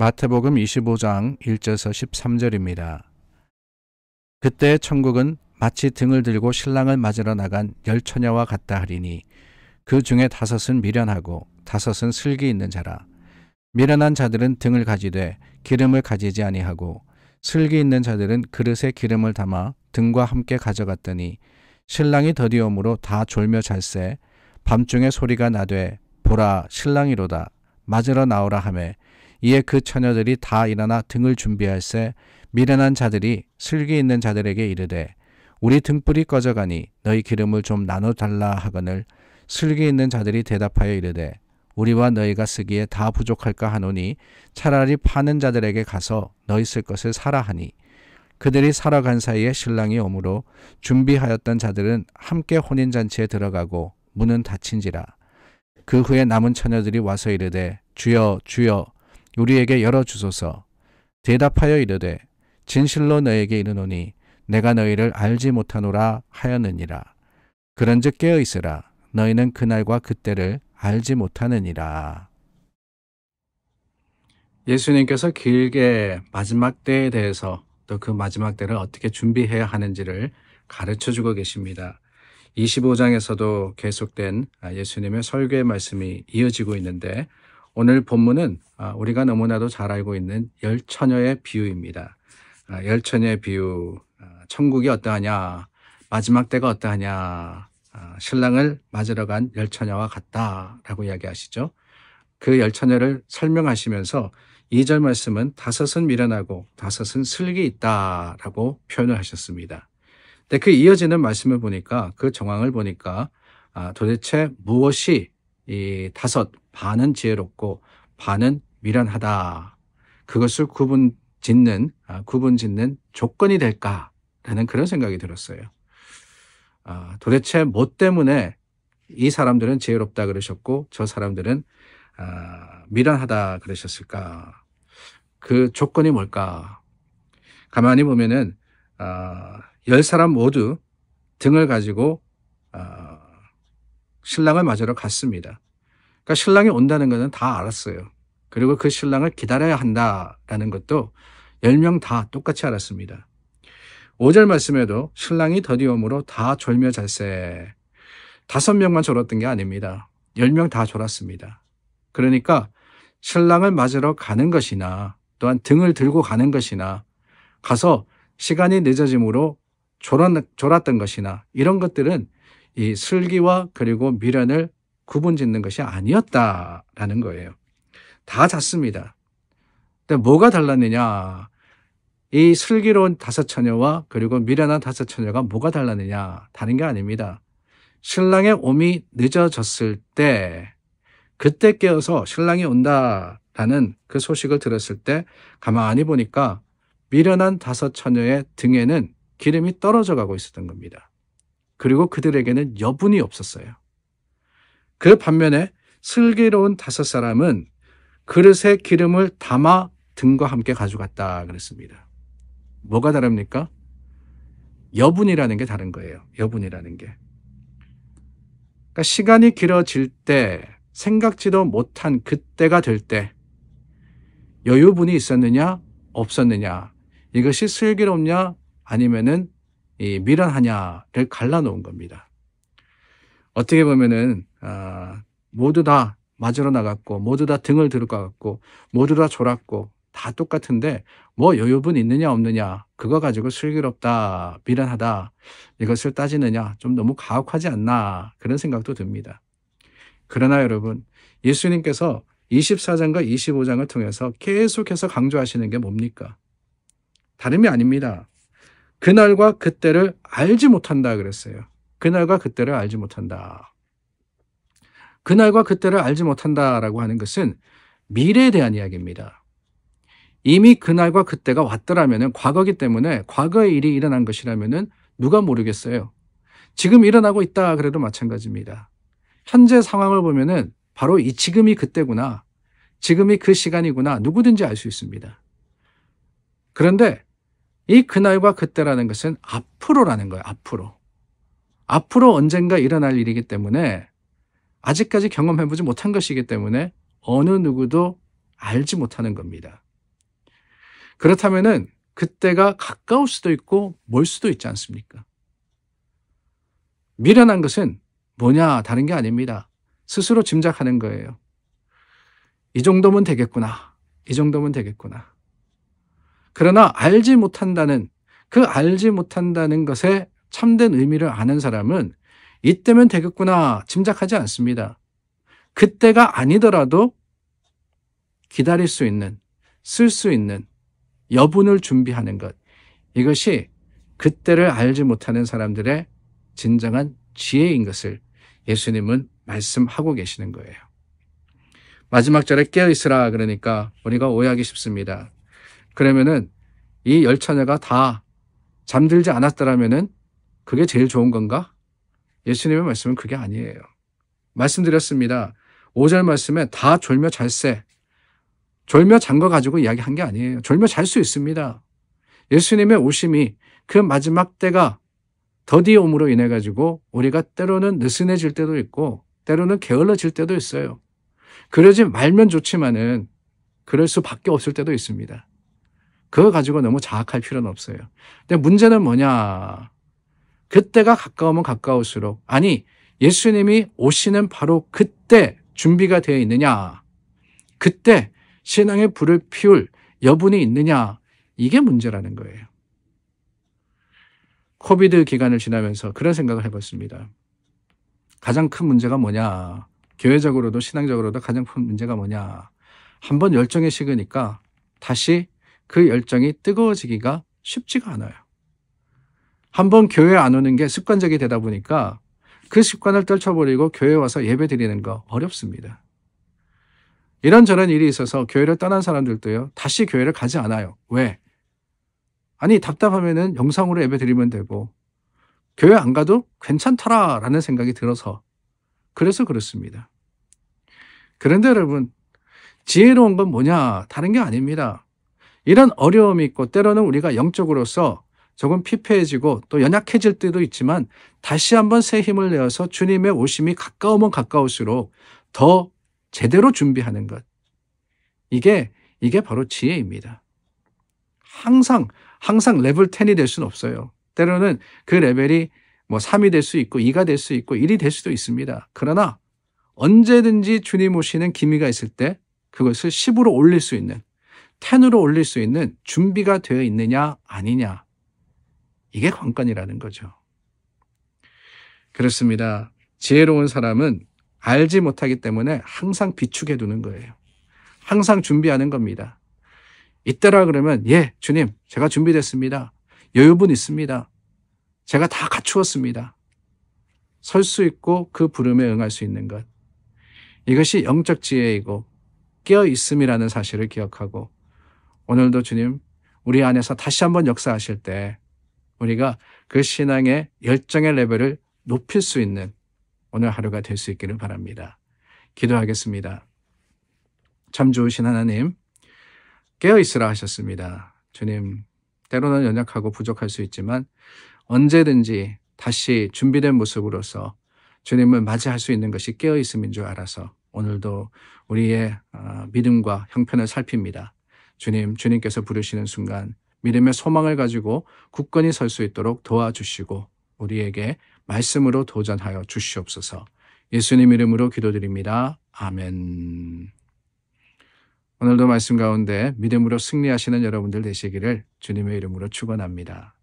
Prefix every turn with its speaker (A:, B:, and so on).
A: 마태복음 25장 1절에서 13절입니다. 그때 천국은 마치 등을 들고 신랑을 맞으러 나간 10처녀와 같다 하리니 그 중에 5은 미련하고 5은 슬기 있는 자라. 미련한 자들은 등을 가지되 기름을 가지지 아니하고 슬기 있는 자들은 그릇에 기름을 담아 등과 함께 가져갔더니 신랑이 더디옴으로 다 졸며 잘새 밤중에 소리가 나되 보라 신랑이로다 맞으러 나오라 하매 이에 그 처녀들이 다 일어나 등을 준비할세 미련한 자들이 슬기 있는 자들에게 이르되 우리 등불이 꺼져가니 너희 기름을 좀 나눠달라 하거늘 슬기 있는 자들이 대답하여 이르되 우리와 너희가 쓰기에 다 부족할까 하노니 차라리 파는 자들에게 가서 너희 쓸 것을 사라 하니 그들이 사러 간 사이에 신랑이 오므로 준비하였던 자들은 함께 혼인잔치에 들어가고 문은 닫힌지라. 그 후에 남은 처녀들이 와서 이르되 주여 주여 우리에게 열어주소서. 대답하여 이르되 진실로 너에게 이르노니 내가 너희를 알지 못하노라 하였느니라. 그런즉 깨어 있으라. 너희는 그날과 그때를 알지 못하느니라. 예수님께서 길게 마지막 때에 대해서 또 그 마지막 때를 어떻게 준비해야 하는지를 가르쳐주고 계십니다. 25장에서도 계속된 예수님의 설교의 말씀이 이어지고 있는데 오늘 본문은 우리가 너무나도 잘 알고 있는 10처녀의 비유입니다. 10처녀의 비유, 천국이 어떠하냐, 마지막 때가 어떠하냐, 신랑을 맞으러 간 10처녀와 같다라고 이야기하시죠. 그 10처녀를 설명하시면서 2절 말씀은 5은 미련하고 5은 슬기 있다라고 표현을 하셨습니다. 근데 그 이어지는 말씀을 보니까 그 정황을 보니까 도대체 무엇이 이 5, 반은 지혜롭고 반은 미련하다. 그것을 구분 짓는 조건이 될까라는 그런 생각이 들었어요. 도대체 뭐 때문에 이 사람들은 지혜롭다 그러셨고 저 사람들은 미련하다 그러셨을까? 그 조건이 뭘까? 가만히 보면은 10사람 모두 등을 가지고 신랑을 맞으러 갔습니다. 그러니까 신랑이 온다는 것은 다 알았어요. 그리고 그 신랑을 기다려야 한다라는 것도 10명 다 똑같이 알았습니다. 5절 말씀에도 신랑이 더디옴으로 다 졸며 잘새 5명만 졸았던 게 아닙니다. 10명 다 졸았습니다. 그러니까 신랑을 맞으러 가는 것이나 또한 등을 들고 가는 것이나 가서 시간이 늦어짐으로 졸았던 것이나 이런 것들은 이 슬기와 그리고 미련을 구분짓는 것이 아니었다라는 거예요. 다 잤습니다. 근데 뭐가 달랐느냐? 이 슬기로운 5처녀와 그리고 미련한 5처녀가 뭐가 달랐느냐? 다른 게 아닙니다. 신랑의 오미 늦어졌을 때 그때 깨어서 신랑이 온다라는 그 소식을 들었을 때 가만히 보니까 미련한 5처녀의 등에는 기름이 떨어져 가고 있었던 겁니다. 그리고 그들에게는 여분이 없었어요. 그 반면에 슬기로운 5사람은 그릇에 기름을 담아 등과 함께 가져갔다 그랬습니다. 뭐가 다릅니까? 여분이라는 게 다른 거예요. 여분이라는 게. 그러니까 시간이 길어질 때 생각지도 못한 그때가 될 때 여유분이 있었느냐 없었느냐 이것이 슬기롭냐 아니면은 이 미련하냐를 갈라놓은 겁니다. 어떻게 보면은 모두 다 맞으러 나갔고 모두 다 등을 들고 갔고 모두 다 졸았고 다 똑같은데 뭐 여유분 있느냐 없느냐 그거 가지고 슬기롭다 미련하다 이것을 따지느냐 좀 너무 가혹하지 않나 그런 생각도 듭니다. 그러나 여러분 예수님께서 24장과 25장을 통해서 계속해서 강조하시는 게 뭡니까? 다름이 아닙니다. 그날과 그때를 알지 못한다 그랬어요. 그날과 그때를 알지 못한다. 그날과 그때를 알지 못한다라고 하는 것은 미래에 대한 이야기입니다. 이미 그날과 그때가 왔더라면 과거이기 때문에 과거의 일이 일어난 것이라면 누가 모르겠어요. 지금 일어나고 있다 그래도 마찬가지입니다. 현재 상황을 보면은 바로 이 지금이 그때구나. 지금이 그 시간이구나. 누구든지 알 수 있습니다. 그런데 이 그날과 그때라는 것은 앞으로라는 거예요. 앞으로. 앞으로 언젠가 일어날 일이기 때문에 아직까지 경험해보지 못한 것이기 때문에 어느 누구도 알지 못하는 겁니다. 그렇다면은 그때가 가까울 수도 있고 멀 수도 있지 않습니까? 미련한 것은 뭐냐 다른 게 아닙니다. 스스로 짐작하는 거예요. 이 정도면 되겠구나. 이 정도면 되겠구나. 그러나 알지 못한다는 것의 참된 의미를 아는 사람은 이때면 되겠구나 짐작하지 않습니다. 그때가 아니더라도 기다릴 수 있는, 쓸 수 있는 여분을 준비하는 것. 이것이 그때를 알지 못하는 사람들의 진정한 지혜인 것을 예수님은 말씀하고 계시는 거예요. 마지막 절에 깨어있으라 그러니까 우리가 오해하기 쉽습니다. 그러면은 이 열 처녀가 다 잠들지 않았더라면은 그게 제일 좋은 건가? 예수님의 말씀은 그게 아니에요. 말씀드렸습니다. 5절 말씀에 다 졸며 잘세. 졸며 잔 거 가지고 이야기한 게 아니에요. 졸며 잘 수 있습니다. 예수님의 오심이 그 마지막 때가 더디 옴으로 인해 가지고 우리가 때로는 느슨해질 때도 있고 때로는 게을러질 때도 있어요. 그러지 말면 좋지만은 그럴 수밖에 없을 때도 있습니다. 그거 가지고 너무 자학할 필요는 없어요. 근데 문제는 뭐냐? 그때가 가까우면 가까울수록 아니 예수님이 오시는 바로 그때 준비가 되어 있느냐? 그때 신앙의 불을 피울 여분이 있느냐? 이게 문제라는 거예요. 코비드 기간을 지나면서 그런 생각을 해봤습니다. 가장 큰 문제가 뭐냐? 교회적으로도 신앙적으로도 가장 큰 문제가 뭐냐? 한번 열정이 식으니까 다시 그 열정이 뜨거워지기가 쉽지가 않아요. 한번 교회 안 오는 게 습관적이 되다 보니까 그 습관을 떨쳐버리고 교회 와서 예배 드리는 거 어렵습니다. 이런저런 일이 있어서 교회를 떠난 사람들도요. 다시 교회를 가지 않아요. 왜? 아니 답답하면은 영상으로 예배 드리면 되고 교회 안 가도 괜찮더라라는 생각이 들어서 그래서 그렇습니다. 그런데 여러분 지혜로운 건 뭐냐? 다른 게 아닙니다. 이런 어려움이 있고 때로는 우리가 영적으로서 조금 피폐해지고 또 연약해질 때도 있지만 다시 한번 새 힘을 내어서 주님의 오심이 가까우면 가까울수록 더 제대로 준비하는 것. 이게 바로 지혜입니다. 항상 레벨 10이 될 수는 없어요. 때로는 그 레벨이 뭐 3이 될 수 있고 2가 될 수 있고 1이 될 수도 있습니다. 그러나 언제든지 주님 오시는 기미가 있을 때 그것을 10으로 올릴 수 있는 10으로 올릴 수 있는 준비가 되어 있느냐 아니냐. 이게 관건이라는 거죠. 그렇습니다. 지혜로운 사람은 알지 못하기 때문에 항상 비축해 두는 거예요. 항상 준비하는 겁니다. 이때라 그러면 예, 주님 제가 준비됐습니다. 여유분 있습니다. 제가 다 갖추었습니다. 설 수 있고 그 부름에 응할 수 있는 것. 이것이 영적 지혜이고 깨어있음이라는 사실을 기억하고 오늘도 주님 우리 안에서 다시 한번 역사하실 때 우리가 그 신앙의 열정의 레벨을 높일 수 있는 오늘 하루가 될 수 있기를 바랍니다. 기도하겠습니다. 참 좋으신 하나님, 깨어있으라 하셨습니다. 주님, 때로는 연약하고 부족할 수 있지만 언제든지 다시 준비된 모습으로서 주님을 맞이할 수 있는 것이 깨어있음인 줄 알아서 오늘도 우리의 믿음과 형편을 살핍니다. 주님께서 부르시는 순간 믿음의 소망을 가지고 굳건히 설 수 있도록 도와주시고 우리에게 말씀으로 도전하여 주시옵소서. 예수님 이름으로 기도드립니다. 아멘. 오늘도 말씀 가운데 믿음으로 승리하시는 여러분들 되시기를 주님의 이름으로 축원합니다.